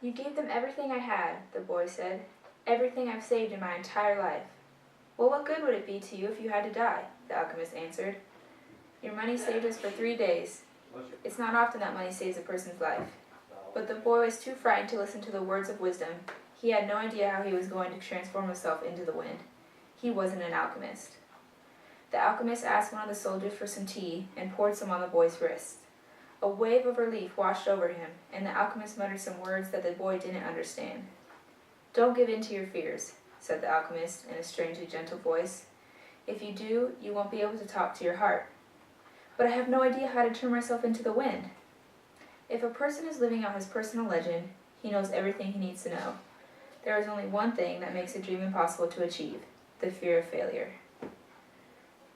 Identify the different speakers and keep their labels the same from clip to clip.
Speaker 1: You gave them everything I had, the boy said. Everything I've saved in my entire life. Well, what good would it be to you if you had to die? The alchemist answered. Your money saved us for 3 days. It's not often that money saves a person's life. But the boy was too frightened to listen to the words of wisdom. He had no idea how he was going to transform himself into the wind. He wasn't an alchemist. The alchemist asked one of the soldiers for some tea and poured some on the boy's wrist. A wave of relief washed over him, and the alchemist muttered some words that the boy didn't understand. Don't give in to your fears, said the alchemist in a strangely gentle voice. If you do, you won't be able to talk to your heart. But I have no idea how to turn myself into the wind. If a person is living out his personal legend, he knows everything he needs to know. There is only one thing that makes a dream impossible to achieve: the fear of failure.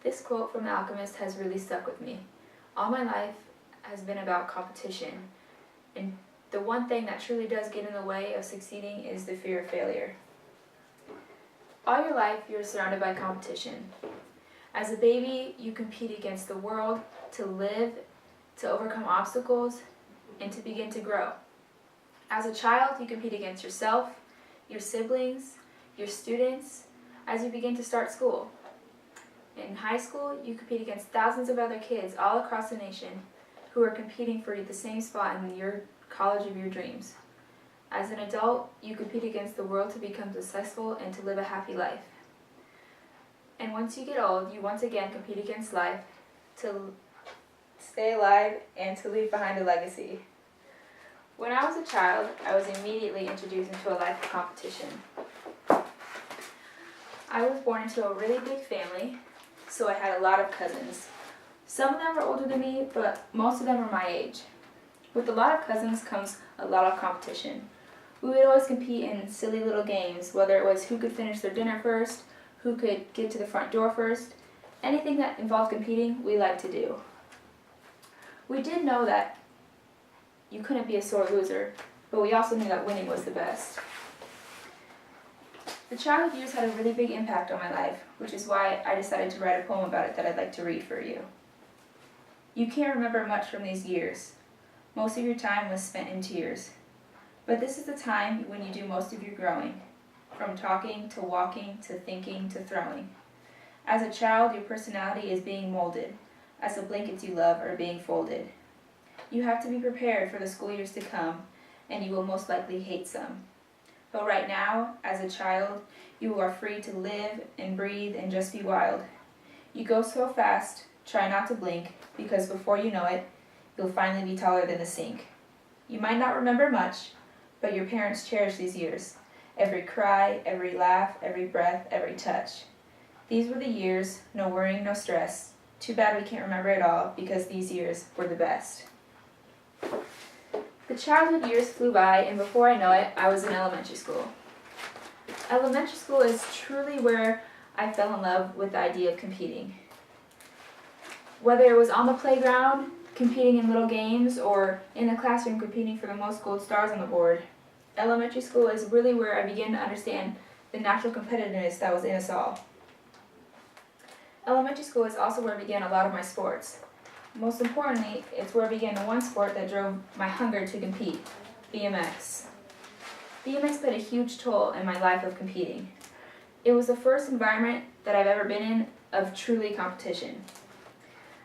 Speaker 1: This quote from the alchemist has really stuck with me. All my life has been about competition, and the one thing that truly does get in the way of succeeding is the fear of failure. All your life, you're surrounded by competition. As a baby, you compete against the world to live, to overcome obstacles, and to begin to grow. As a child, you compete against yourself, your siblings, your students, as you begin to start school. In high school, you compete against thousands of other kids all across the nation who are competing for the same spot in your college of your dreams. As an adult, you compete against the world to become successful and to live a happy life. And once you get old, you once again compete against life to stay alive and to leave behind a legacy. When I was a child, I was immediately introduced into a life of competition. I was born into a really big family, so I had a lot of cousins. Some of them were older than me, but most of them were my age. With a lot of cousins comes a lot of competition. We would always compete in silly little games, whether it was who could finish their dinner first, who could get to the front door first. Anything that involved competing, we liked to do. We did know that you couldn't be a sore loser, but we also knew that winning was the best. The childhood years had a really big impact on my life, which is why I decided to write a poem about it that I'd like to read for you. You can't remember much from these years. Most of your time was spent in tears. But this is the time when you do most of your growing, from talking to walking to thinking to throwing. As a child, your personality is being molded, as the blankets you love are being folded. You have to be prepared for the school years to come, and you will most likely hate some. But right now, as a child, you are free to live and breathe and just be wild. You go so fast, try not to blink, because before you know it, you'll finally be taller than the sink. You might not remember much, but your parents cherish these years. Every cry, every laugh, every breath, every touch. These were the years, no worrying, no stress. Too bad we can't remember it all, because these years were the best. The childhood years flew by, and before I know it, I was in elementary school. Elementary school is truly where I fell in love with the idea of competing. Whether it was on the playground, competing in little games, or in the classroom competing for the most gold stars on the board, elementary school is really where I began to understand the natural competitiveness that was in us all. Elementary school is also where I began a lot of my sports. Most importantly, it's where I began the one sport that drove my hunger to compete, BMX. BMX played a huge toll in my life of competing. It was the first environment that I've ever been in of truly competition.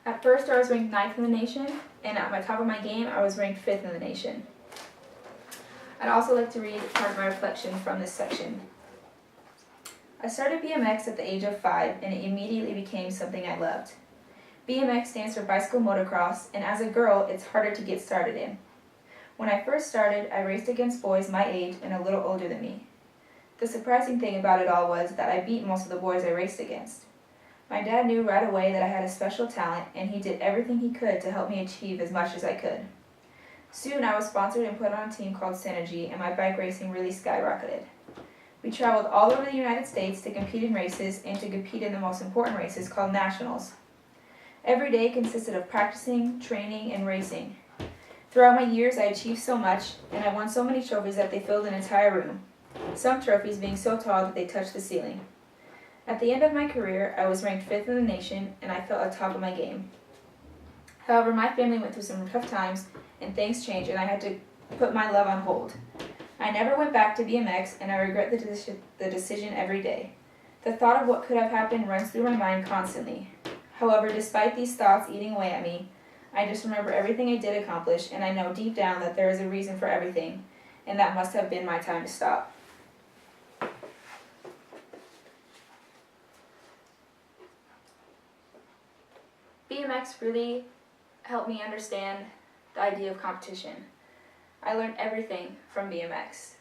Speaker 1: At first, I was ranked 9th in the nation, and at my top of my game, I was ranked 5th in the nation. I'd also like to read part of my reflection from this section. I started BMX at the age of 5, and it immediately became something I loved. BMX stands for bicycle motocross, and as a girl, it's harder to get started in. When I first started, I raced against boys my age and a little older than me. The surprising thing about it all was that I beat most of the boys I raced against. My dad knew right away that I had a special talent, and he did everything he could to help me achieve as much as I could. Soon I was sponsored and put on a team called Synergy, and my bike racing really skyrocketed. We traveled all over the United States to compete in races and to compete in the most important races called nationals. Every day consisted of practicing, training, and racing. Throughout my years, I achieved so much, and I won so many trophies that they filled an entire room, some trophies being so tall that they touched the ceiling. At the end of my career, I was ranked 5th in the nation, and I felt at top of my game. However, my family went through some tough times, and things changed, and I had to put my love on hold. I never went back to BMX, and I regret the decision every day. The thought of what could have happened runs through my mind constantly. However, despite these thoughts eating away at me, I just remember everything I did accomplish, and I know deep down that there is a reason for everything, and that must have been my time to stop. BMX really helped me understand the idea of competition. I learned everything from BMX.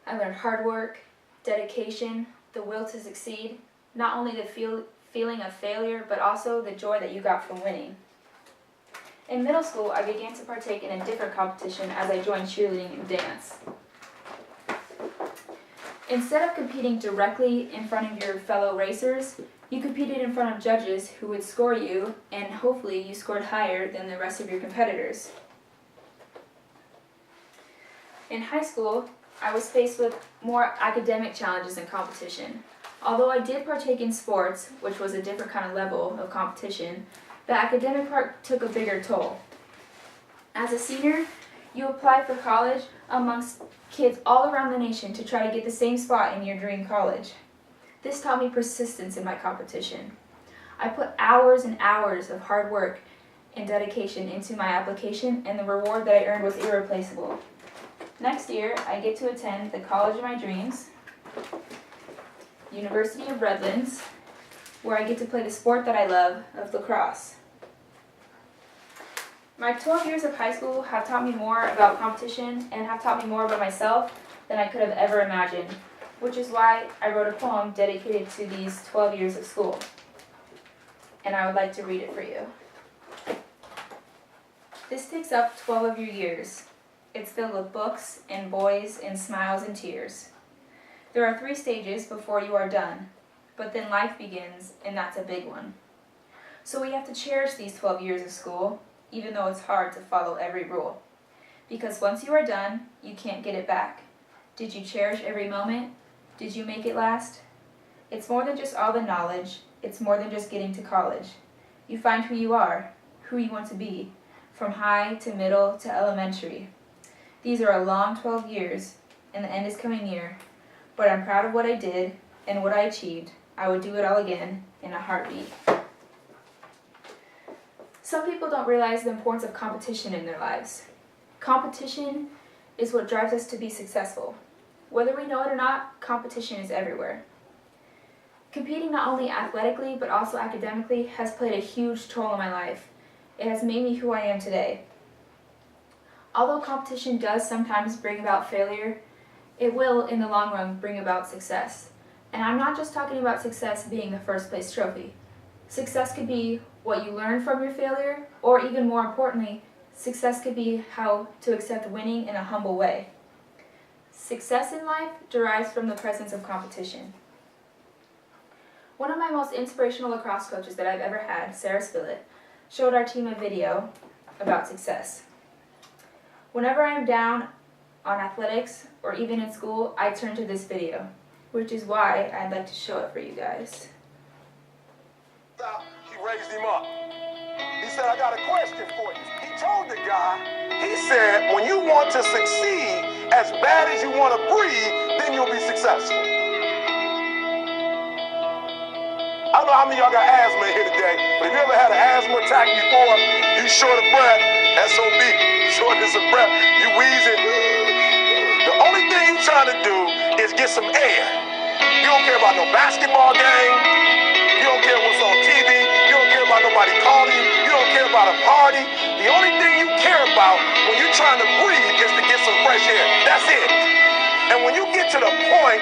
Speaker 1: I learned hard work, dedication, the will to succeed, not only the feeling of failure, but also the joy that you got from winning. In middle school, I began to partake in a different competition as I joined cheerleading and dance. Instead of competing directly in front of your fellow racers, you competed in front of judges who would score you, and hopefully you scored higher than the rest of your competitors. In high school, I was faced with more academic challenges and competition. Although I did partake in sports, which was a different kind of level of competition, the academic part took a bigger toll. As a senior, you apply for college amongst kids all around the nation to try to get the same spot in your dream college. This taught me persistence in my competition. I put hours and hours of hard work and dedication into my application, and the reward that I earned was irreplaceable. Next year, I get to attend the college of my dreams, University of Redlands, where I get to play the sport that I love, of lacrosse. My 12 years of high school have taught me more about competition and have taught me more about myself than I could have ever imagined, which is why I wrote a poem dedicated to these 12 years of school. And I would like to read it for you. This takes up 12 of your years. It's filled with books and boys and smiles and tears. There are 3 stages before you are done, but then life begins, and that's a big one. So we have to cherish these 12 years of school, even though it's hard to follow every rule. Because once you are done, you can't get it back. Did you cherish every moment? Did you make it last? It's more than just all the knowledge. It's more than just getting to college. You find who you are, who you want to be, from high to middle to elementary. These are a long 12 years, and the end is coming near. But I'm proud of what I did and what I achieved. I would do it all again in a heartbeat. Some people don't realize the importance of competition in their lives. Competition is what drives us to be successful. Whether we know it or not, competition is everywhere. Competing not only athletically but also academically has played a huge toll in my life. It has made me who I am today. Although competition does sometimes bring about failure, it will, in the long run, bring about success. And I'm not just talking about success being the first place trophy. Success could be what you learn from your failure, or even more importantly, success could be how to accept winning in a humble way. Success in life derives from the presence of competition. One of my most inspirational lacrosse coaches that I've ever had, Sarah Spillett, showed our team a video about success. Whenever I'm down on athletics or even in school, I turn to this video, which is why I'd like to show it for you guys.
Speaker 2: He raised him up. He said, I got a question for you. He told the guy, he said, when you want to succeed as bad as you want to breathe, then you'll be successful. I don't know how many of y'all got asthma in here today, but if you ever had an asthma attack before, you short of breath, SOB, shortness of breath, you wheezing. The only thing you're trying to do is get some air. You don't care about no basketball game. You don't care what's on TV. You don't care about nobody calling you. You don't care about a party. The only thing you care about when you're trying to breathe is to get some fresh air. That's it. And when you get to the point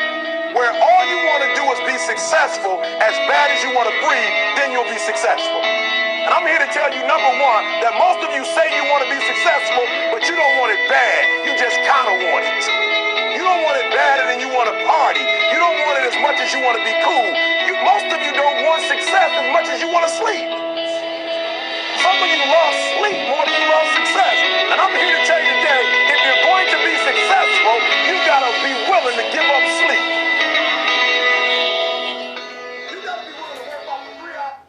Speaker 2: where all you want to do is be successful as bad as you want to breathe, then you'll be successful. And I'm here to tell you, number one, that most of you say you want to be successful, but you don't want it bad. You just kind of want it. You don't want it badder than you want to party. You don't want it as much as you want to be cool. Most of you don't want success as much as you want to sleep. Some of you love sleep more than you love success. And I'm here to tell you today, if you're going to be successful, you got to be willing to give up sleep. You got to be willing to work off for 3 hours.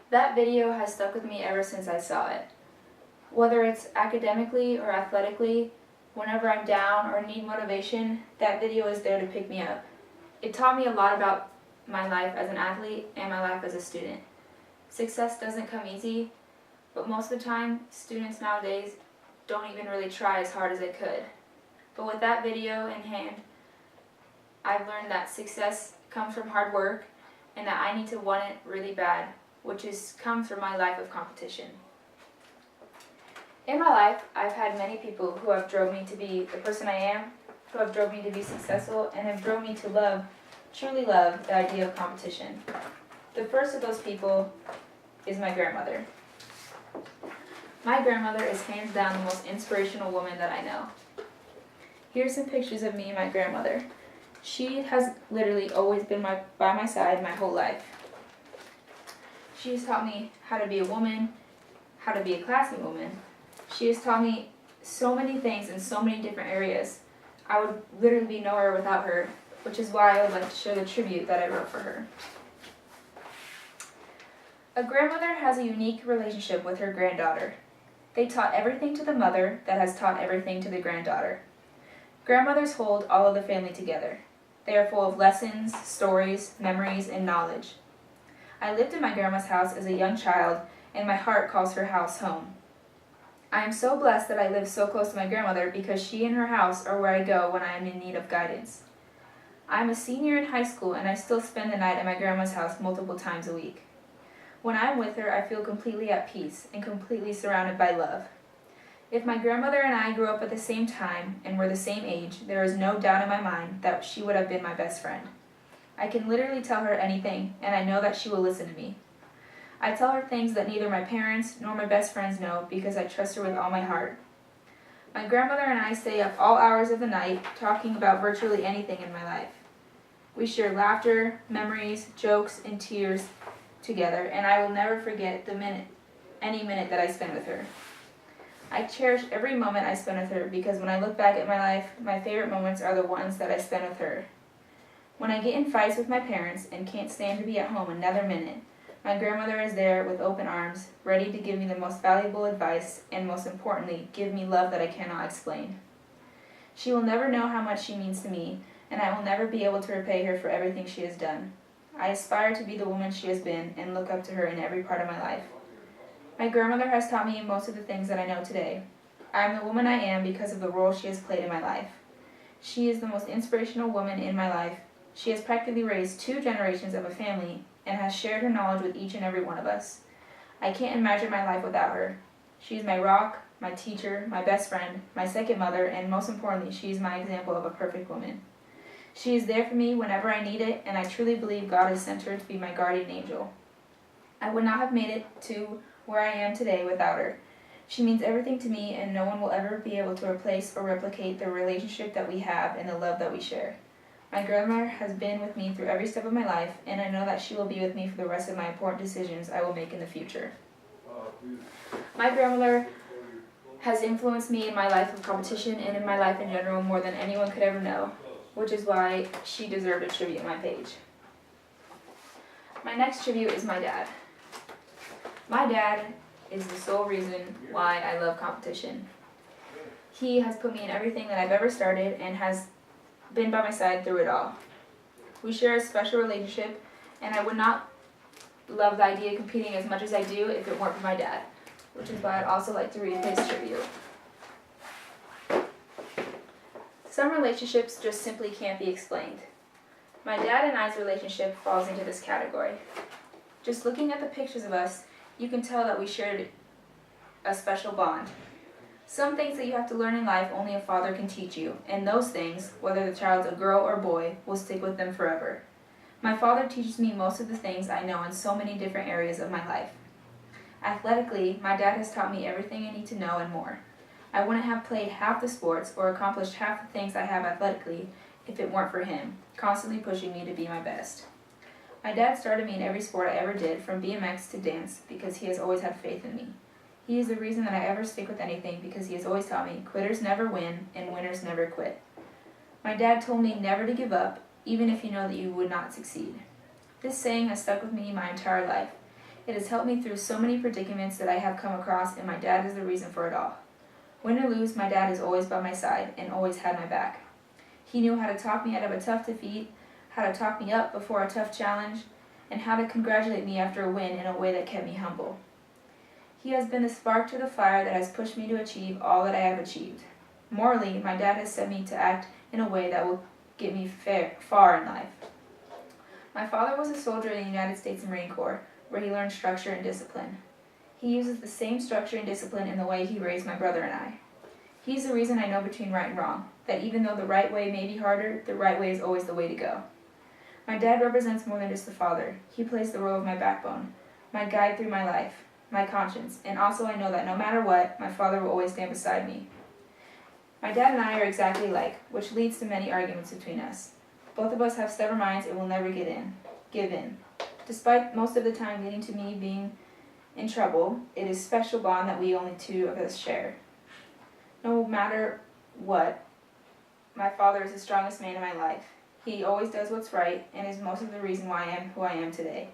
Speaker 1: That video has stuck with me ever since I saw it. Whether it's academically or athletically, Whenever I'm down or need motivation, that video is there to pick me up. It taught me a lot about my life as an athlete and my life as a student. Success doesn't come easy, but most of the time, students nowadays don't even really try as hard as they could. But with that video in hand, I've learned that success comes from hard work and that I need to want it really bad, which comes from my life of competition. In my life, I've had many people who have drove me to be the person I am, who have drove me to be successful, and have drove me to truly love the idea of competition. The first of those people is my grandmother. My grandmother is hands down the most inspirational woman that I know. Here's some pictures of me and my grandmother. She has literally always been by my side my whole life. She has taught me how to be a woman, how to be a classy woman. She has taught me so many things in so many different areas. I would literally be nowhere without her, which is why I would like to share the tribute that I wrote for her. A grandmother has a unique relationship with her granddaughter. They taught everything to the mother that has taught everything to the granddaughter. Grandmothers hold all of the family together. They are full of lessons, stories, memories, and knowledge. I lived in my grandma's house as a young child, and my heart calls her house home. I am so blessed that I live so close to my grandmother because she and her house are where I go when I am in need of guidance. I am a senior in high school and I still spend the night at my grandma's house multiple times a week. When I am with her, I feel completely at peace and completely surrounded by love. If my grandmother and I grew up at the same time and were the same age, there is no doubt in my mind that she would have been my best friend. I can literally tell her anything, and I know that she will listen to me. I tell her things that neither my parents nor my best friends know because I trust her with all my heart. My grandmother and I stay up all hours of the night talking about virtually anything in my life. We share laughter, memories, jokes, and tears together, and I will never forget any minute that I spend with her. I cherish every moment I spend with her because when I look back at my life, my favorite moments are the ones that I spend with her. When I get in fights with my parents and can't stand to be at home another minute, my grandmother is there with open arms, ready to give me the most valuable advice and, most importantly, give me love that I cannot explain. She will never know how much she means to me, and I will never be able to repay her for everything she has done. I aspire to be the woman she has been and look up to her in every part of my life. My grandmother has taught me most of the things that I know today. I am the woman I am because of the role she has played in my life. She is the most inspirational woman in my life. She has practically raised 2 generations of a family and has shared her knowledge with each and every one of us. I can't imagine my life without her. She is my rock, my teacher, my best friend, my second mother, and most importantly, she is my example of a perfect woman. She is there for me whenever I need it, and I truly believe God has sent her to be my guardian angel. I would not have made it to where I am today without her. She means everything to me, and no one will ever be able to replace or replicate the relationship that we have and the love that we share. My grandmother has been with me through every step of my life, and I know that she will be with me for the rest of my important decisions I will make in the future. My grandmother has influenced me in my life of competition and in my life in general more than anyone could ever know, which is why she deserved a tribute on my page. My next tribute is my dad. My dad is the sole reason why I love competition. He has put me in everything that I've ever started and has been by my side through it all. We share a special relationship, and I would not love the idea of competing as much as I do if it weren't for my dad, which is why I'd also like to read his tribute. Some relationships just simply can't be explained. My dad and I's relationship falls into this category. Just looking at the pictures of us, you can tell that we shared a special bond. Some things that you have to learn in life only a father can teach you, and those things, whether the child's a girl or boy, will stick with them forever. My father teaches me most of the things I know in so many different areas of my life. Athletically, my dad has taught me everything I need to know and more. I wouldn't have played half the sports or accomplished half the things I have athletically if it weren't for him, constantly pushing me to be my best. My dad started me in every sport I ever did, from BMX to dance, because he has always had faith in me. He is the reason that I ever stick with anything because he has always taught me quitters never win and winners never quit. My dad told me never to give up, even if you know that you would not succeed. This saying has stuck with me my entire life. It has helped me through so many predicaments that I have come across, and my dad is the reason for it all. Win or lose, my dad is always by my side and always had my back. He knew how to talk me out of a tough defeat, how to talk me up before a tough challenge, and how to congratulate me after a win in a way that kept me humble. He has been the spark to the fire that has pushed me to achieve all that I have achieved. Morally, my dad has set me to act in a way that will get me far in life. My father was a soldier in the United States Marine Corps, where he learned structure and discipline. He uses the same structure and discipline in the way he raised my brother and I. He's the reason I know between right and wrong, that even though the right way may be harder, the right way is always the way to go. My dad represents more than just a father. He plays the role of my backbone, my guide through my life, my conscience, and also I know that no matter what, my father will always stand beside me. My dad and I are exactly alike, which leads to many arguments between us. Both of us have stubborn minds and will never give in. Despite most of the time leading to me being in trouble, it is a special bond that we only two of us share. No matter what, my father is the strongest man in my life. He always does what's right and is most of the reason why I am who I am today.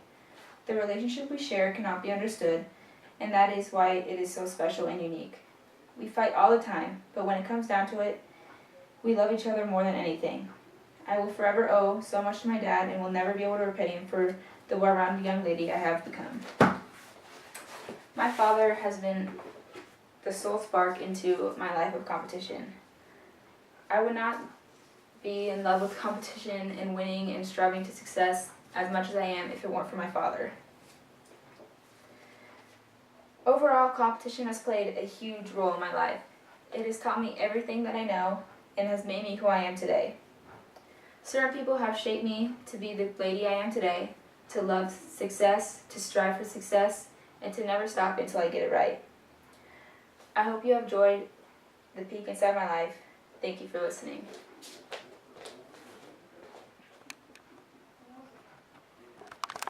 Speaker 1: The relationship we share cannot be understood, and that is why it is so special and unique. We fight all the time, but when it comes down to it, we love each other more than anything. I will forever owe so much to my dad and will never be able to repay him for the well-rounded young lady I have become. My father has been the sole spark into my life of competition. I would not be in love with competition and winning and striving to success as much as I am if it weren't for my father. Overall, competition has played a huge role in my life. It has taught me everything that I know and has made me who I am today. Certain people have shaped me to be the lady I am today, to love success, to strive for success, and to never stop until I get it right. I hope you have enjoyed the peek inside my life. Thank you for listening.